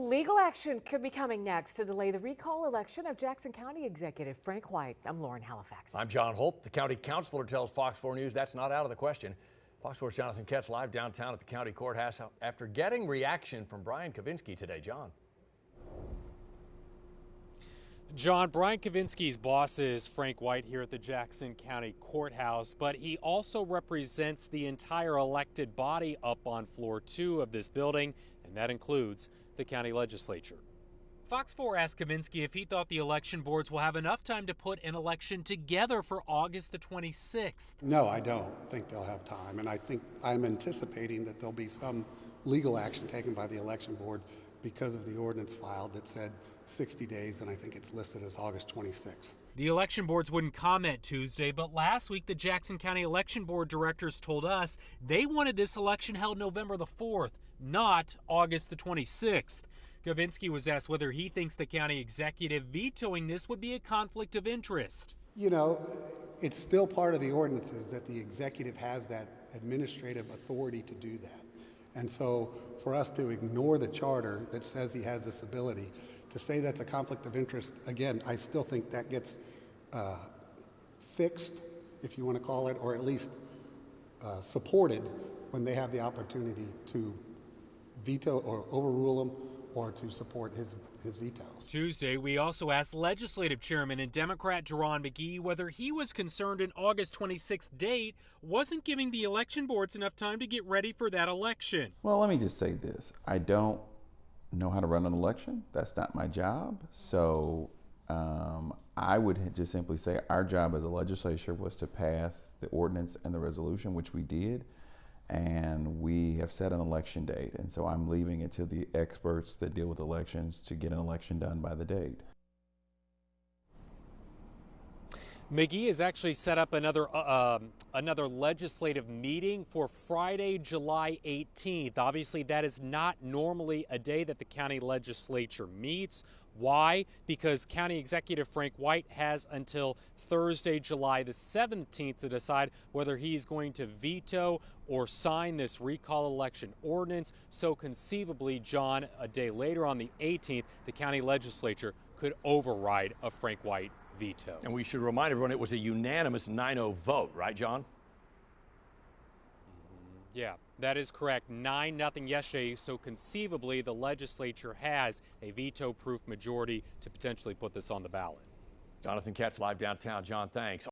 Legal action could be coming next to delay the recall election of Jackson County Executive Frank White. I'm Lauren Halifax. I'm John Holt. The county councilor tells Fox 4 News that's not out of the question. Fox 4's Jonathan Ketz live downtown at the county courthouse after getting reaction from Brian Kavinsky today. John, Brian Kavinsky's boss is Frank White here at the Jackson County Courthouse, but he also represents the entire elected body up on floor 2 of this building, and that includes the county legislature. Fox 4 asked Kavinsky if he thought the election boards will have enough time to put an election together for August the 26th. No, I don't think they'll have time, and I think I'm anticipating that there'll be some legal action taken by the election board because of the ordinance filed that said 60 days, and I think it's listed as August 26th. The election boards wouldn't comment Tuesday, but last week the Jackson County Election Board directors told us they wanted this election held November the 4th, not August the 26th. Kavinsky was asked whether he thinks the county executive vetoing this would be a conflict of interest. You know, it's still part of the ordinances that the executive has that administrative authority to do that. And so for us to ignore the charter that says he has this ability, to say that's a conflict of interest, again, I still think that gets fixed, if you want to call it, or at least supported when they have the opportunity to veto or overrule him or to support his vetoes. Tuesday, we also asked Legislative Chairman and Democrat Jerron McGee whether he was concerned an August 26th date wasn't giving the election boards enough time to get ready for that election. Well, let me just say this. I don't know how to run an election. That's not my job. So I would just simply say our job as a legislature was to pass the ordinance and the resolution, which we did. And we have set an election date, and so I'm leaving it to the experts that deal with elections to get an election done by the date. McGee has actually set up another legislative meeting for Friday, July 18th. Obviously, that is not normally a day that the county legislature meets. Why? Because County Executive Frank White has until Thursday, July the 17th to decide whether he's going to veto or sign this recall election ordinance. So conceivably, John, a day later on the 18th, the county legislature could override a Frank White veto. And we should remind everyone it was a unanimous 9-0 vote, right, John? Yeah, that is correct. 9-0 yesterday, so conceivably the legislature has a veto-proof majority to potentially put this on the ballot. Jonathan Ketz live downtown. John, thanks.